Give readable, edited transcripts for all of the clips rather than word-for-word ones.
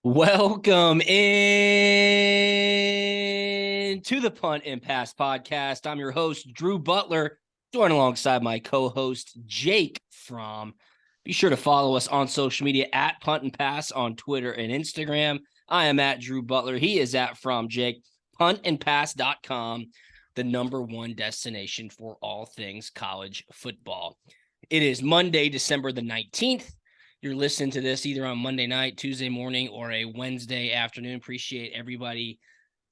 Welcome in to the Punt Pass podcast. I'm your host, Drew Butler, joined alongside my co-host, Jake Fromm. Be sure to follow us on social media at Punt Pass on Twitter and Instagram. I am at Drew Butler. He is at From Jake. Puntandpass.com, the number one destination for all things college football. It is Monday, December the 19th. You're listening to this either on Monday night, Tuesday morning, or a Wednesday afternoon. Appreciate everybody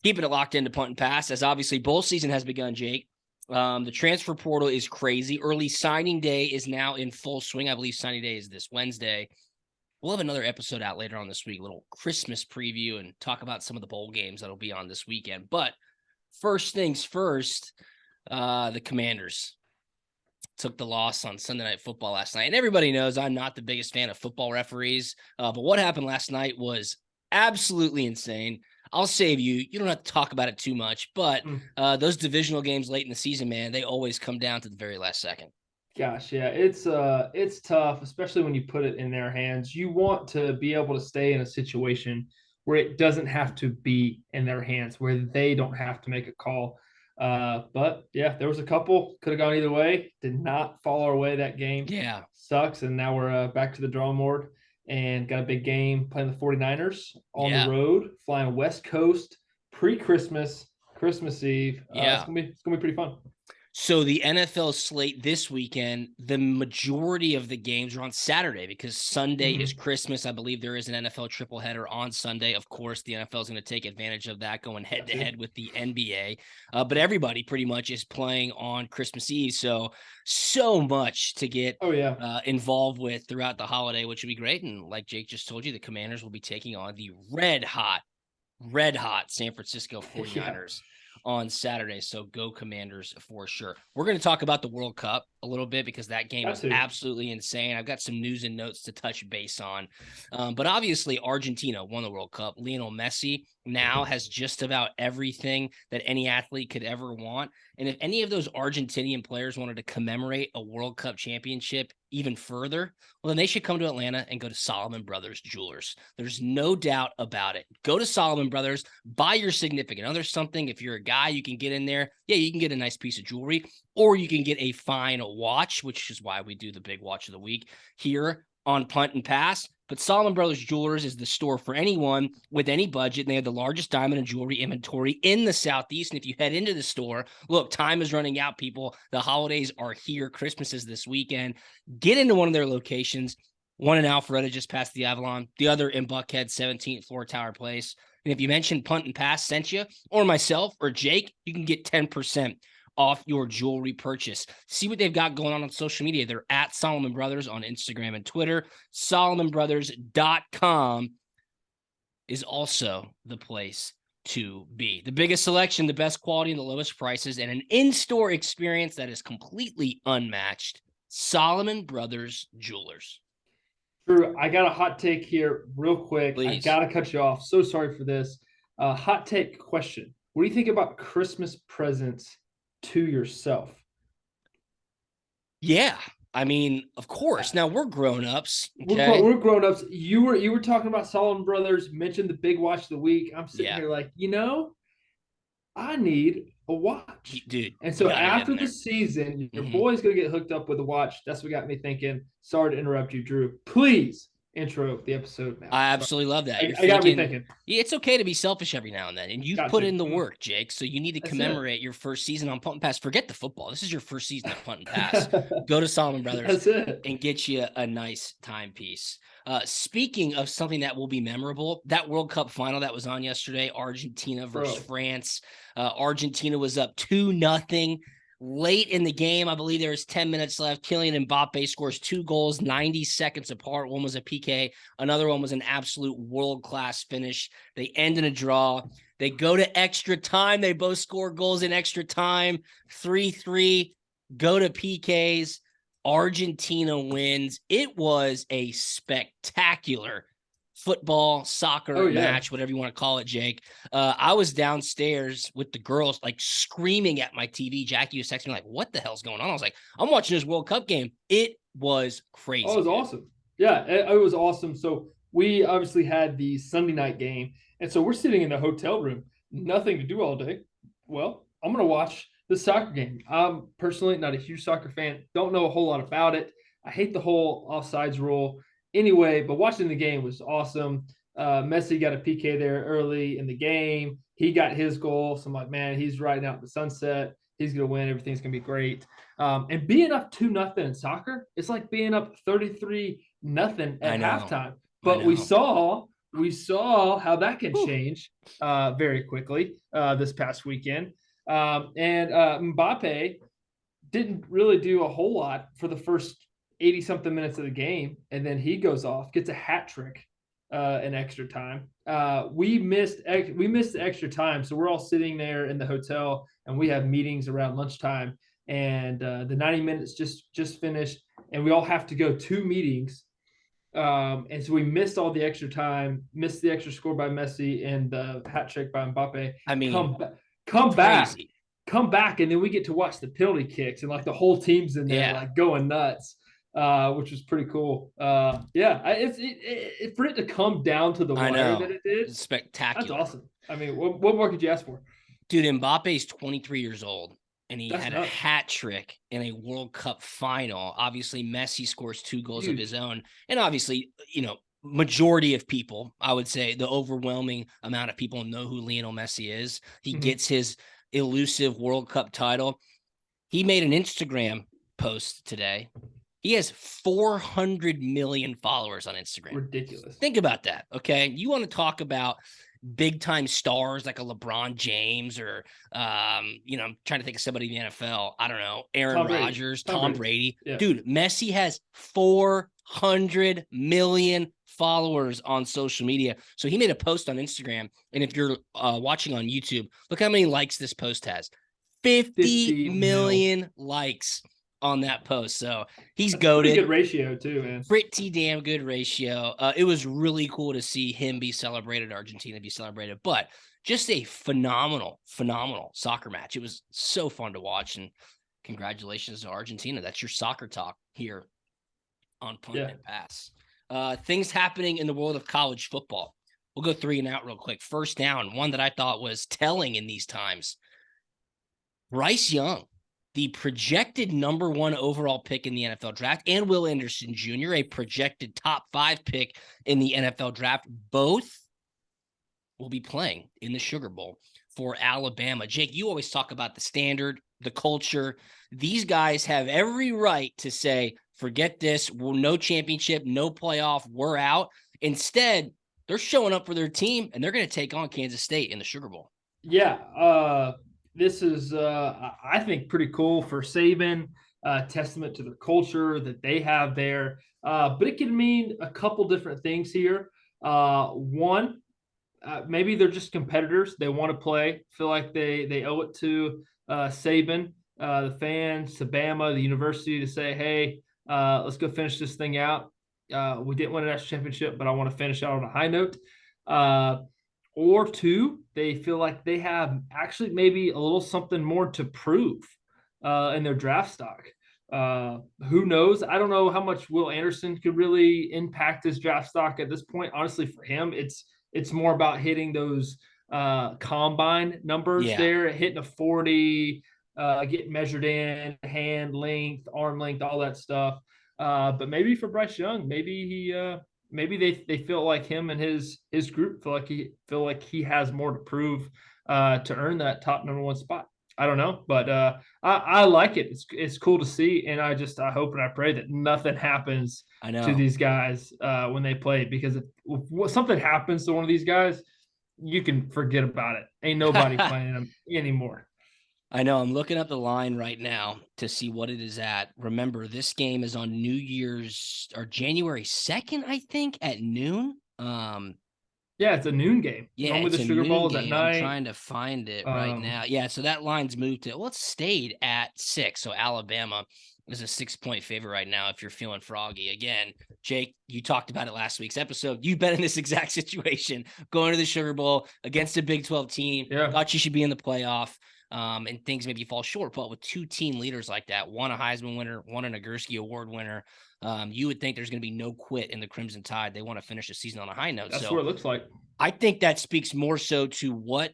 keeping it locked into Punt and Pass, as obviously bowl season has begun, Jake. The transfer portal is crazy. Early signing day is now in full swing. I believe signing day is this Wednesday. We'll have another episode out later on this week, a little Christmas preview, and talk about some of the bowl games that'll be on this weekend. But first things first, the Commanders took the loss on Sunday Night Football last night. And everybody knows I'm not the biggest fan of football referees, but what happened last night was absolutely insane. I'll save you. You don't have to talk about it too much, but those divisional games late in the season, man, they always come down to the very last second. Gosh, yeah, it's tough, especially when you put it in their hands. You want to be able to stay in a situation where it doesn't have to be in their hands, where they don't have to make a call. But yeah, there was a couple could have gone either way. Did not fall our way that game. Yeah, sucks. And now we're back to the drawing board and got a big game playing the 49ers on the road, flying West Coast pre-Christmas, Christmas Eve. It's gonna be pretty fun. So the NFL slate this weekend, the majority of the games are on Saturday because Sunday is Christmas. I believe there is an NFL triple header on Sunday. Of course, the NFL is going to take advantage of that, going head to head with the NBA. But everybody pretty much is playing on Christmas Eve. So much to get involved with throughout the holiday, which would be great. And like Jake just told you, the Commanders will be taking on the red hot San Francisco 49ers. On Saturday. So go Commanders for sure. We're going to talk about the World Cup a little bit because that game was absolutely insane. I've got some news and notes to touch base on. But obviously Argentina won the World Cup. Lionel Messi now has just about everything that any athlete could ever want. And if any of those Argentinian players wanted to commemorate a World Cup championship even further, well, then they should come to Atlanta and go to Solomon Brothers Jewelers. There's no doubt about it. Go to Solomon Brothers, buy your significant other something. If you're a guy, you can get in there. Yeah, you can get a nice piece of jewelry, or you can get a fine watch, which is why we do the big watch of the week here on Punt and Pass. But Solomon Brothers Jewelers is the store for anyone with any budget. And they have the largest diamond and jewelry inventory in the Southeast. And if you head into the store, look, time is running out, people. The holidays are here. Christmas is this weekend. Get into one of their locations. One in Alpharetta, just past the Avalon. The other in Buckhead, 17th floor, Tower Place. And if you mention Punt and Pass sent you, or myself, or Jake, you can get 10% off your jewelry purchase. See what they've got going on social media. They're at Solomon Brothers on Instagram and Twitter. SolomonBrothers.com is also the place to be. The biggest selection, the best quality, and the lowest prices, and an in-store experience that is completely unmatched. Solomon Brothers Jewelers. Drew, I got a hot take here real quick. Please. I got to cut you off. So sorry for this. Hot take question. What do you think about Christmas presents to yourself? Yeah, I mean, of course. Now we're grown-ups. Okay? We're grown-ups. You were talking about Solomon Brothers, mentioned the big watch of the week. I'm sitting here like, I need a watch. Dude. And so after the season, your boy's going to get hooked up with a watch. That's what got me thinking. Sorry to interrupt you, Drew. Please intro the episode now. I absolutely love that. I got me thinking. It's okay to be selfish every now and then, and you've put in the work, Jake. So you need to commemorate your first season on Punt and Pass. Forget the football. This is your first season of Punt and Pass. Go to Solomon Brothers and get you a nice timepiece. Speaking of something that will be memorable, that World Cup final that was on yesterday, Argentina versus France. Argentina was up 2-0. Late in the game, I believe there was 10 minutes left. Kylian Mbappe scores 2 goals 90 seconds apart. One was a PK. Another one was an absolute world-class finish. They end in a draw. They go to extra time. They both score goals in extra time. 3-3. Go to PKs. Argentina wins. It was a spectacular football, soccer match, whatever you want to call it, Jake. I was downstairs with the girls, like screaming at my TV. Jackie was texting me like, what the hell's going on? I was like, I'm watching this World Cup game. It was crazy. Oh, it was awesome. Yeah, it was awesome. So we obviously had the Sunday night game. And so we're sitting in the hotel room, nothing to do all day. Well, I'm going to watch the soccer game. I'm personally not a huge soccer fan, don't know a whole lot about it. I hate the whole offsides rule anyway, but watching the game was awesome. Messi got a PK there early in the game. He got his goal. So I'm like, man, he's riding out the sunset. He's going to win. Everything's going to be great. And being up 2-0 in soccer, it's like being up 33-0 I at know. halftime. I But we know. saw how that can Whew. change very quickly this past weekend. And Mbappe didn't really do a whole lot for the first 80 something minutes of the game. And then he goes off, gets a hat trick in extra time. We missed the extra time. So we're all sitting there in the hotel and we have meetings around lunchtime. And the 90 minutes just finished. And we all have to go 2 meetings. And so we missed all the extra time, missed the extra score by Messi and the hat trick by Mbappe. I mean, Come come back, crazy. come back, and then we get to watch the penalty kicks and like the whole team's in there Yeah. like going nuts, which was pretty cool. Yeah, for it to come down to the I wire that know. it did, It's that's spectacular. awesome. I mean, what more could you ask for? Dude, Mbappe's 23 years old, and he That's had a nuts. hat trick in a World Cup final. Obviously, Messi scores 2 goals of his Huge. own. And obviously, majority of people, I would say the overwhelming amount of people know who Lionel Messi is. He Mm-hmm. gets his elusive World Cup title. He made an Instagram post today. He has 400 million followers on Instagram. Ridiculous. Think about that. Okay. You want to talk about big time stars like a LeBron James or, I'm trying to think of somebody in the NFL. I don't know. Aaron Rodgers, Tom Brady. Yeah. Dude, Messi has 400 million followers on social media. So he made a post on Instagram. And if you're watching on YouTube, look how many likes this post has. 50 million likes on that post. So he's goated. Pretty good ratio too, man. Pretty damn good ratio. It was really cool to see him be celebrated, Argentina be celebrated, but just a phenomenal soccer match. It was so fun to watch, and congratulations to Argentina. That's your soccer talk here on Punt Pass. Things happening in the world of college football. We'll go 3 and out real quick. First down, one that I thought was telling in these times. Bryce Young, the projected number 1 overall pick in the NFL draft, and Will Anderson Jr., a projected top 5 pick in the NFL draft, both will be playing in the Sugar Bowl for Alabama. Jake, you always talk about the standard, the culture. These guys have every right to say, forget this, no championship, no playoff, we're out. Instead, they're showing up for their team, and they're going to take on Kansas State in the Sugar Bowl. Yeah, this is, I think, pretty cool for Saban, testament to the culture that they have there. But it can mean a couple different things here. One, maybe they're just competitors. They want to play, feel like they owe it to Saban, the fans, to Bama, the university to say, hey, let's go finish this thing out. We didn't win a national championship, but I want to finish out on a high note. Or two, they feel like they have actually maybe a little something more to prove in their draft stock. Who knows? I don't know how much Will Anderson could really impact his draft stock at this point. Honestly, for him, it's more about hitting those combine numbers there, hitting a 40, getting measured in, hand length, arm length, all that stuff. But maybe for Bryce Young, maybe they feel like him and his group feel like he has more to prove to earn that top number 1 spot. I don't know, but I like it. It's cool to see, and I hope and I pray that nothing happens to these guys when they play, because if something happens to one of these guys, you can forget about it. Ain't nobody playing them anymore. I know. I'm looking up the line right now to see what it is at. Remember, this game is on New Year's or January 2nd, I think, at noon. Yeah, it's a noon game. Yeah, normally the Sugar Bowl is at night. I'm trying to find it right now. Yeah, so that line's moved to, it stayed at 6. So Alabama is a 6-point favorite right now if you're feeling froggy. Again, Jake, you talked about it last week's episode. You've been in this exact situation, going to the Sugar Bowl against a Big 12 team. Thought you should be in the playoff. And things maybe fall short, but with 2 team leaders like that, one a Heisman winner, one a Nagurski Award winner, You would think there's going to be no quit in the Crimson Tide. They want to finish the season on a high note. That's So what it looks like. I think that speaks more so to what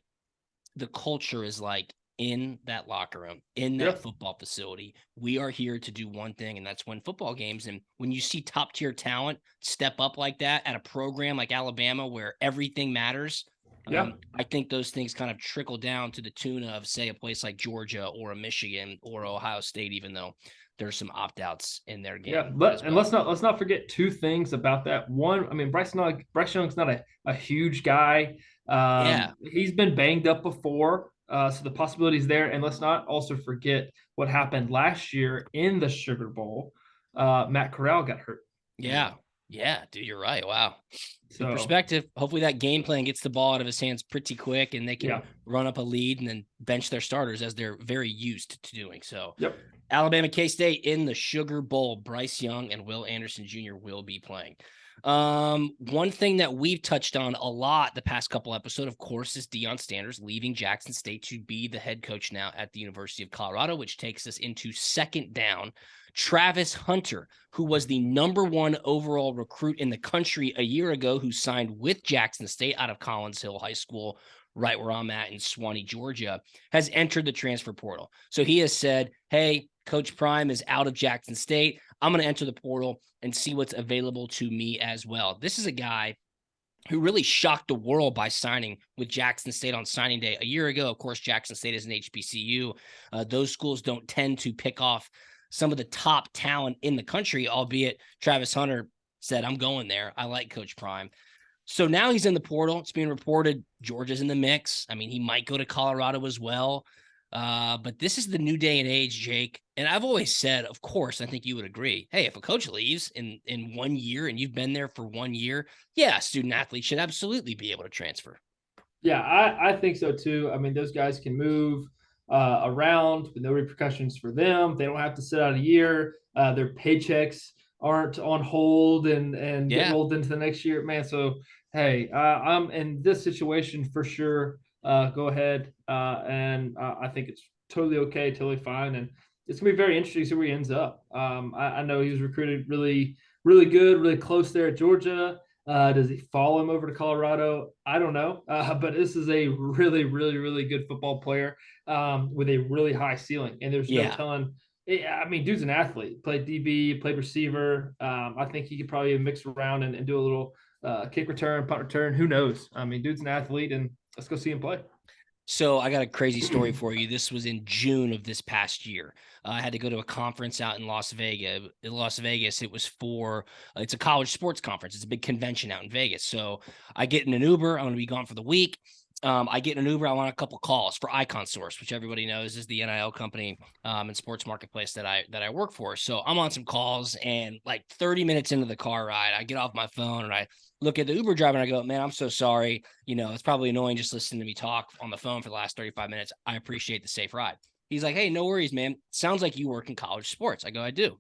the culture is like in that locker room, in that football facility. We are here to do one thing, and that's win football games. And when you see top tier talent step up like that at a program like Alabama, where everything matters, I think those things kind of trickle down to the tune of, say, a place like Georgia or a Michigan or Ohio State, even though there's some opt-outs in their game. Yeah, let's not forget two things about that. One, I mean, Bryce Young's not a huge guy. He's been banged up before, so the possibilities there. And let's not also forget what happened last year in the Sugar Bowl. Matt Corral got hurt. Yeah, dude, you're right. Wow. Good So, perspective. Hopefully that game plan gets the ball out of his hands pretty quick and they can run up a lead and then bench their starters as they're very used to doing. So, Alabama K-State in the Sugar Bowl. Bryce Young and Will Anderson Jr. will be playing. One thing that we've touched on a lot the past couple episodes, of course, is Deion Sanders leaving Jackson State to be the head coach now at the University of Colorado, which takes us into second down. Travis Hunter, who was the #1 overall recruit in the country a year ago, who signed with Jackson State out of Collins Hill High School, right where I'm at in Swanee, Georgia, has entered the transfer portal. So he has said, hey, Coach Prime is out of Jackson State. I'm going to enter the portal and see what's available to me as well. This is a guy who really shocked the world by signing with Jackson State on signing day a year ago. Of course, Jackson State is an HBCU. Those schools don't tend to pick off some of the top talent in the country, albeit Travis Hunter said, I'm going there. I like Coach Prime. So now he's in the portal. It's being reported Georgia's in the mix. I mean, he might go to Colorado as well. But this is the new day and age, Jake. And I've always said, of course, I think you would agree. Hey, if a coach leaves in 1 year and you've been there for 1 year, yeah, student athletes should absolutely be able to transfer. Yeah, I think so too. I mean, those guys can move around with no repercussions for them. They don't have to sit out a year. Their paychecks aren't on hold and get rolled into the next year, man. So hey, I'm in this situation for sure. Go ahead, and I think it's totally okay, totally fine, and it's gonna be very interesting to see where he ends up. I know he was recruited really, really good, really close there at Georgia. Does he follow him over to Colorado? I don't know. But this is a really, really, really good football player with a really high ceiling. And there's no telling. I mean, dude's an athlete. Played DB, played receiver. I think he could probably mix around and do a little kick return, punt return. Who knows? I mean, dude's an athlete, and let's go see him play. So I got a crazy story for you. This was in June of this past year. I had to go to a conference out in Las Vegas. In Las Vegas, it was for it's a college sports conference. It's a big convention out in Vegas. So I get in an Uber. I'm going to be gone for the week. I get in an Uber. I want a couple calls for Icon Source, which everybody knows is the NIL company and sports marketplace that I work for. So I'm on some calls, and like 30 minutes into the car ride, I get off my phone and I look at the Uber driver and I go, man, I'm so sorry. You know, it's probably annoying just listening to me talk on the phone for the last 35 minutes. I appreciate the safe ride. He's like, hey, no worries, man. Sounds like you work in college sports. I go, I do.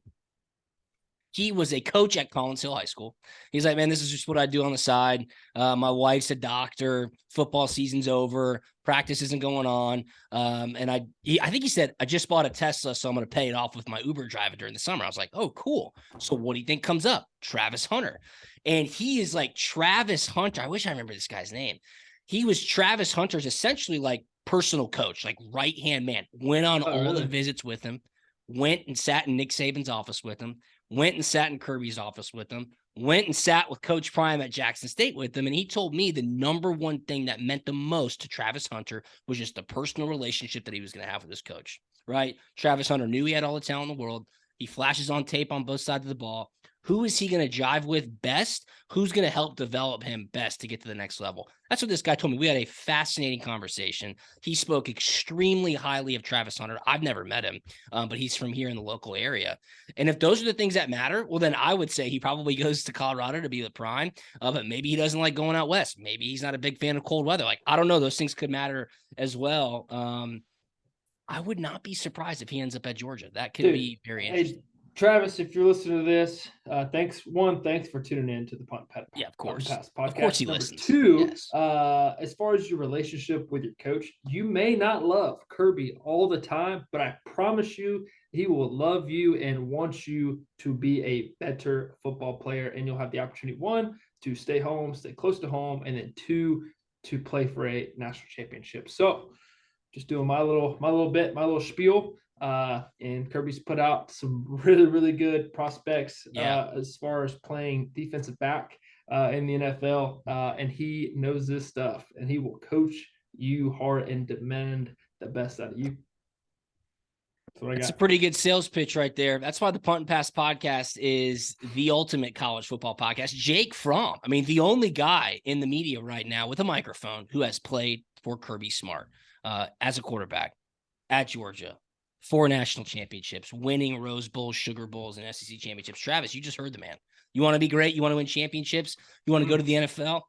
He was a coach at Collins Hill High School. He's like, man, this is just what I do on the side. My wife's a doctor. Football season's over. Practice isn't going on. And I think he said, I just bought a Tesla, so I'm going to pay it off with my Uber driver during the summer. I was like, oh, cool. So what do you think comes up? Travis Hunter. And he is like Travis Hunter. I wish I remember this guy's name. He was Travis Hunter's essentially like personal coach, like right-hand man. Went on all the visits with him. Went and sat in Nick Saban's office with him. Went and sat in Kirby's office with him, went and sat with Coach Prime at Jackson State with him. And he told me the #1 thing that meant the most to Travis Hunter was just the personal relationship that he was going to have with his coach, right? Travis Hunter knew he had all the talent in the world. He flashes on tape on both sides of the ball. Who is he going to jive with best? Who's going to help develop him best to get to the next level? That's what this guy told me. We had a fascinating conversation. He spoke extremely highly of Travis Hunter. I've never met him, but he's from here in the local area. And if those are the things that matter, well, then I would say he probably goes to Colorado to be the prime, but maybe he doesn't like going out west. Maybe he's not a big fan of cold weather. Like, I don't know. Those things could matter as well. I would not be surprised if he ends up at Georgia. That could be very interesting. Travis, if you're listening to this, thanks for tuning in to the Yeah, of Punt course. Pass Of course podcast. he Number listens. two, Yes. as far as your relationship with your coach, you may not love Kirby all the time, but I promise you, he will love you and want you to be a better football player. And you'll have the opportunity, one, to stay home, stay close to home, and then two, to play for a national championship. So, just doing my little spiel. And Kirby's put out some really, really good prospects as far as playing defensive back in the NFL. And he knows this stuff, and he will coach you hard and demand the best out of you. That's what I That's a got. pretty good sales pitch right there. That's why the Punt and Pass podcast is the ultimate college football podcast. Jake Fromm, I mean, the only guy in the media right now with a microphone who has played for Kirby Smart as a quarterback at Georgia, 4 national championships, winning Rose Bowls, Sugar Bowls, and SEC championships. Travis, you just heard the man. You want to be great? You want to win championships? You want to go to the NFL?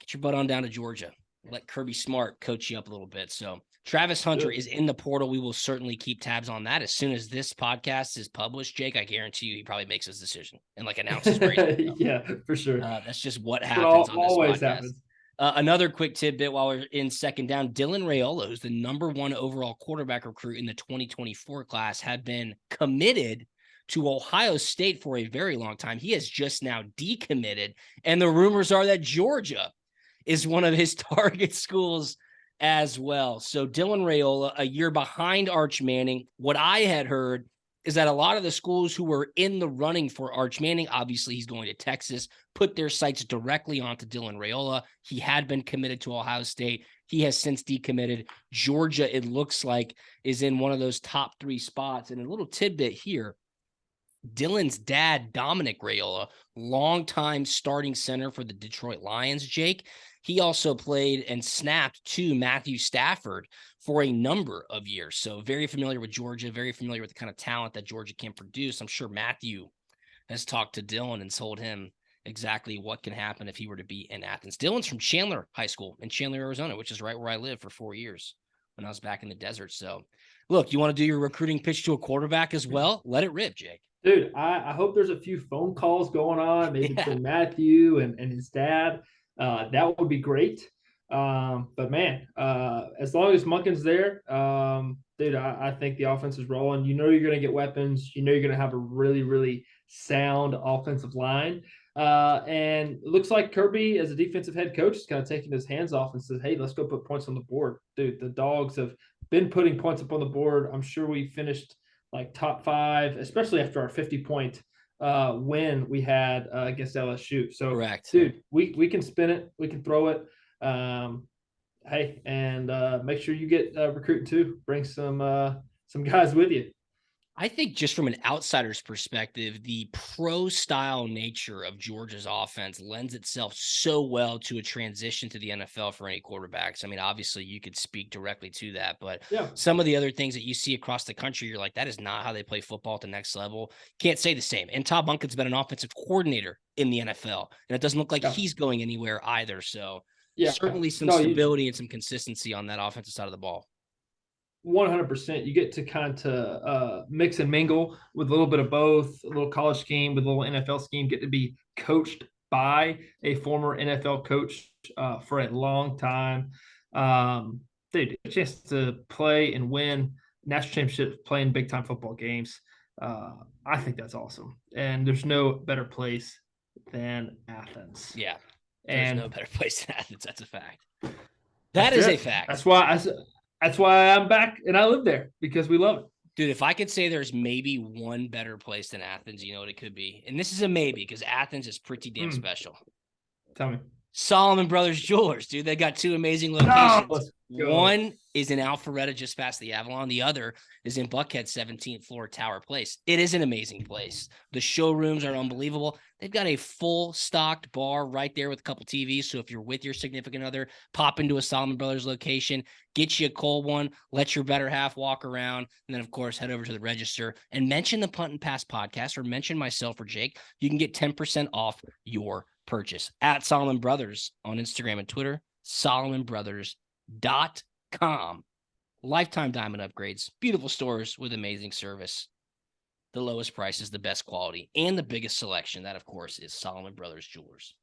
Get your butt on down to Georgia. Let Kirby Smart coach you up a little bit. So Travis Hunter is in the portal. We will certainly keep tabs on that. As soon as this podcast is published, Jake, I guarantee you he probably makes his decision and announces where he's Yeah, for sure. that's just what happens on this always podcast. happens. Another quick tidbit while we're in second down, Dylan Raiola, who's the number 1 overall quarterback recruit in the 2024 class, had been committed to Ohio State for a very long time. He has just now decommitted, and the rumors are that Georgia is one of his target schools as well. So Dylan Raiola, a year behind Arch Manning. What I had heard is that a lot of the schools who were in the running for Arch Manning, obviously he's going to Texas, put their sights directly onto Dylan Raiola. He had been committed to Ohio State. He has since decommitted. Georgia, it looks like, is in one of those top 3 spots. And a little tidbit here, Dylan's dad, Dominic Raiola, longtime starting center for the Detroit Lions, Jake. He also played and snapped to Matthew Stafford for a number of years. So very familiar with Georgia, very familiar with the kind of talent that Georgia can produce. I'm sure Matthew has talked to Dylan and told him exactly what can happen if he were to be in Athens. Dylan's from Chandler High School in Chandler, Arizona, which is right where I lived for 4 years when I was back in the desert. So look, you want to do your recruiting pitch to a quarterback as well? Let it rip, Jake. Dude, I hope there's a few phone calls going on, maybe between Matthew and his dad. That would be great. But man, as long as Munkin's there, dude, I think the offense is rolling. You know you're going to get weapons. You know you're going to have a really, really sound offensive line. And it looks like Kirby, as a defensive head coach, is kind of taking his hands off and says, hey, let's go put points on the board. Dude, the Dogs have been putting points up on the board. I'm sure we finished like top 5, especially after our 50-point win we had against LSU. So, correct, dude, we can spin it, we can throw it. Hey, and make sure you get recruiting too. Bring some guys with you. I think just from an outsider's perspective, the pro-style nature of Georgia's offense lends itself so well to a transition to the NFL for any quarterbacks. I mean, obviously, you could speak directly to that, but some of the other things that you see across the country, you're like, that is not how they play football at the next level. Can't say the same. And Todd Monken's been an offensive coordinator in the NFL, and it doesn't look like he's going anywhere either. So certainly some stability and some consistency on that offensive side of the ball. 100%. You get to kind of mix and mingle with a little bit of both, a little college scheme with a little NFL scheme, get to be coached by a former NFL coach for a long time. Dude, a chance to play and win national championships, playing big time football games. I think that's awesome. And there's no better place than Athens. Yeah. There's no better place than Athens. That's a fact. That is a fact. That's why I'm back and I live there, because we love it. Dude, if I could say there's maybe one better place than Athens, you know what it could be? And this is a maybe, because Athens is pretty damn special. Tell me. Solomon Brothers Jewelers, dude. They got 2 amazing locations. One is in Alpharetta, just past the Avalon. The other is in Buckhead, 17th floor, Tower Place. It is an amazing place. The showrooms are unbelievable. They've got a full stocked bar right there with a couple TVs. So if you're with your significant other, pop into a Solomon Brothers location, get you a cold one, let your better half walk around, and then, of course, head over to the register and mention the Punt and Pass podcast, or mention myself or Jake. You can get 10% off your purchase at Solomon Brothers on Instagram and Twitter, SolomonBrothers.com. Lifetime diamond upgrades, beautiful stores with amazing service. The lowest price is the best quality and the biggest selection. That, of course, is Solomon Brothers Jewelers.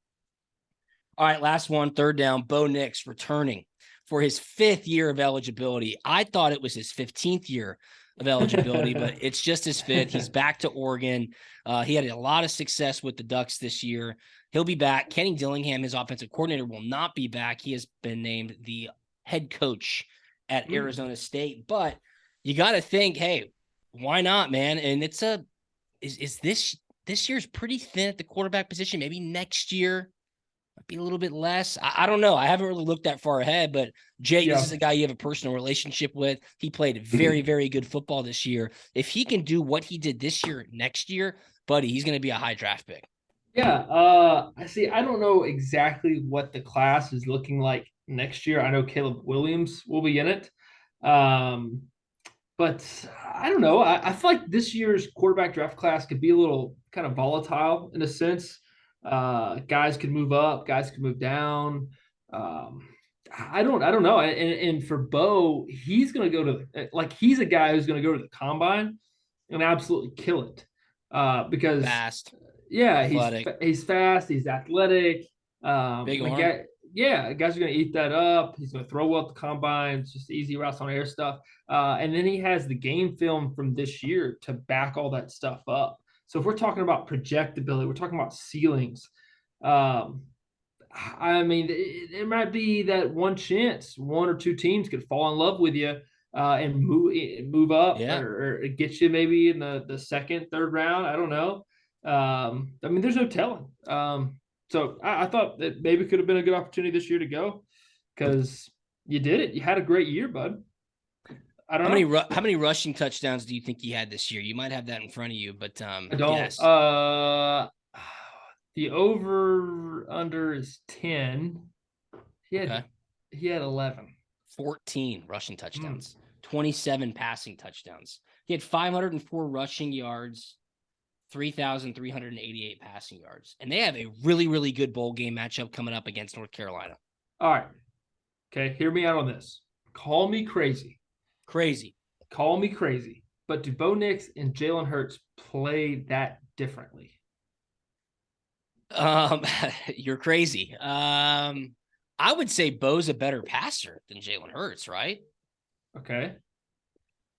All right, last one, third down. Bo Nix returning for his 5th year of eligibility. I thought it was his 15th year of eligibility, but it's just his 5th. He's back to Oregon. He had a lot of success with the Ducks this year. He'll be back. Kenny Dillingham, his offensive coordinator, will not be back. He has been named the head coach at Arizona State. But you got to think, hey, why not, man? And it's is this year's pretty thin at the quarterback position. Maybe next year might be a little bit less. I don't know. I haven't really looked that far ahead, but Jake, this is a guy you have a personal relationship with. He played very, very good football this year. If he can do what he did this year, next year, buddy, he's going to be a high draft pick. Yeah, I see. I don't know exactly what the class is looking like next year. I know Caleb Williams will be in it. But I don't know. I feel like this year's quarterback draft class could be a little kind of volatile in a sense. Guys could move up, guys could move down. I don't know. And for Bo, he's going to go to he's a guy who's going to go to the combine and absolutely kill it. Because fast, yeah, athletic. he's fast, he's athletic. Big arm. Guys are going to eat that up. He's going to throw well at the combine. It's just easy routes on air stuff. And then he has the game film from this year to back all that stuff up. So if we're talking about projectability, we're talking about ceilings. I mean, it might be that one chance one or two teams could fall in love with you and move up or get you maybe in the second, third round. I don't know. I mean, there's no telling. So I thought that maybe could have been a good opportunity this year to go because you did it. You had a great year, bud. I don't know. How many rushing touchdowns do you think he had this year? You might have that in front of you, but I don't. guess. The over under is 10. He had 11. 14 rushing touchdowns, 27 passing touchdowns. He had 504 rushing yards, 3,388 passing yards. And they have a really, really good bowl game matchup coming up against North Carolina. All right. Okay, hear me out on this. Call me crazy. Call me crazy. But do Bo Nix and Jalen Hurts play that differently? You're crazy. I would say Bo's a better passer than Jalen Hurts, right? Okay.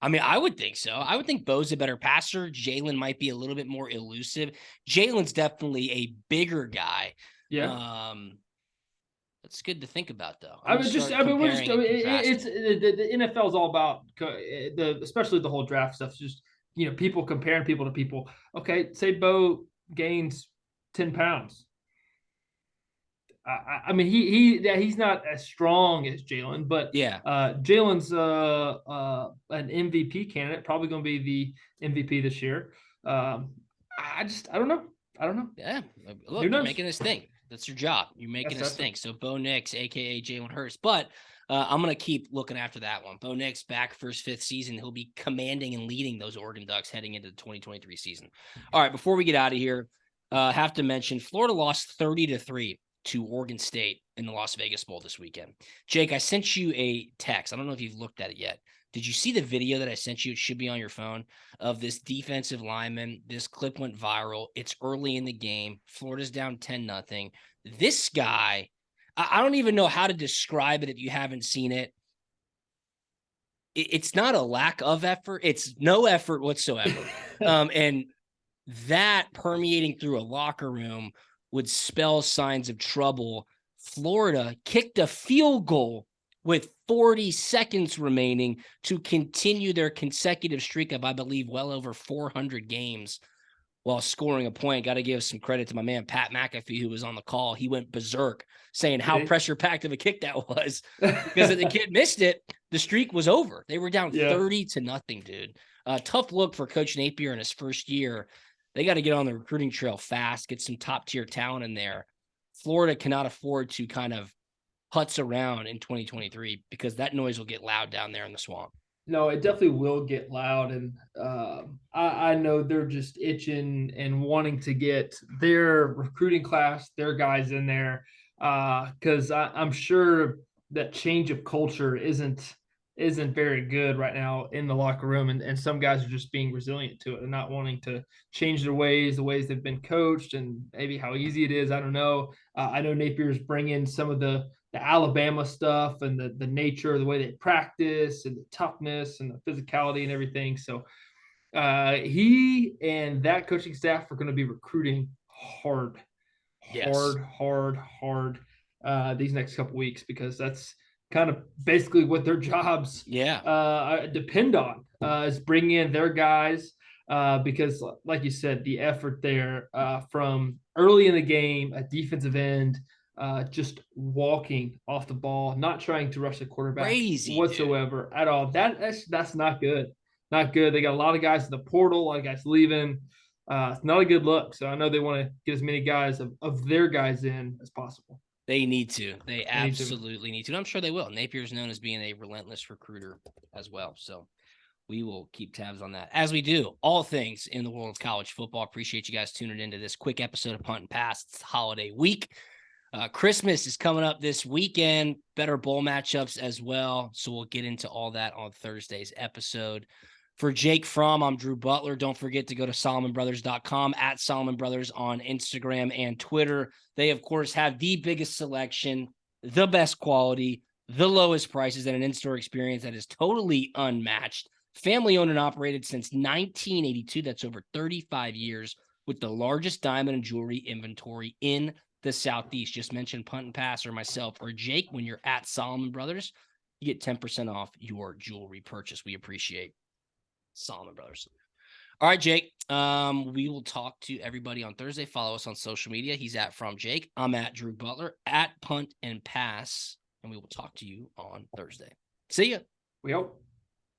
I mean, I would think so. I would think Bo's a better passer. Jalen might be a little bit more elusive. Jalen's definitely a bigger guy. Yeah. That's good to think about, though. It's the NFL is all about especially the whole draft stuff. It's just, people comparing people to people. Okay, say Bo gains 10 pounds. I mean, he's not as strong as Jalen, but Jalen's an MVP candidate, probably going to be the MVP this year. I don't know. Yeah, look, you're making this thing. That's your job. You're making us think. So Bo Nix, aka Jalen Hurts, but I'm gonna keep looking after that one. Bo Nix back for his 5th season. He'll be commanding and leading those Oregon Ducks heading into the 2023 season. All right, before we get out of here, have to mention Florida lost 30-3 to Oregon State in the Las Vegas Bowl this weekend. Jake, I sent you a text. I don't know if you've looked at it yet. Did you see the video that I sent you? It should be on your phone of this defensive lineman. This clip went viral. It's early in the game. Florida's down 10-0. This guy, I don't even know how to describe it if you haven't seen it. It's not a lack of effort. It's no effort whatsoever. And that permeating through a locker room would spell signs of trouble. Florida kicked a field goal with 40 seconds remaining to continue their consecutive streak of, I believe, well over 400 games while scoring a point. Got to give some credit to my man, Pat McAfee, who was on the call. He went berserk saying how pressure-packed of a kick that was. Because if the kid missed it, the streak was over. They were down 30-0, dude. Tough look for Coach Napier in his first year. They got to get on the recruiting trail fast, get some top-tier talent in there. Florida cannot afford to kind of putz around in 2023 because that noise will get loud down there in the swamp. No, it definitely will get loud. And I know they're just itching and wanting to get their recruiting class, their guys in there. Because I'm sure that change of culture isn't isn't very good right now in the locker room, and some guys are just being resilient to it and not wanting to change their ways, the ways they've been coached, and maybe how easy it is. I don't know. I know Napier's bringing some of the Alabama stuff and the nature, the way they practice, and the toughness and the physicality and everything. So he and that coaching staff are going to be recruiting hard, Yes. hard these next couple weeks, because that's kind of basically what their jobs Yeah. depend on, is bringing in their guys. Because, like you said, the effort there from early in the game, a defensive end, just walking off the ball, not trying to rush the quarterback Crazy, dude. whatsoever at all. That's not good. Not good. They got a lot of guys in the portal, a lot of guys leaving. It's not a good look. So I know they want to get as many guys of their guys in as possible. They need to. They They need to. absolutely need to. And I'm sure they will. Napier's known as being a relentless recruiter as well. So we will keep tabs on that, as we do all things in the world of college football. Appreciate you guys tuning into this quick episode of Punt and Pass. It's holiday week. Christmas is coming up this weekend. Better bowl matchups as well. So we'll get into all that on Thursday's episode. For Jake Fromm, I'm Drew Butler. Don't forget to go to SolomonBrothers.com, at Solomon Brothers on Instagram and Twitter. They, of course, have the biggest selection, the best quality, the lowest prices, and an in-store experience that is totally unmatched. Family owned and operated since 1982. That's over 35 years, with the largest diamond and jewelry inventory in the Southeast. Just mention Punt and Pass or myself or Jake when you're at Solomon Brothers. You get 10% off your jewelry purchase. We appreciate Solomon Brothers. All right, Jake. We will talk to everybody on Thursday. Follow us on social media. He's at From Jake. I'm at Drew Butler, at Punt and Pass. And we will talk to you on Thursday. See ya. We hope.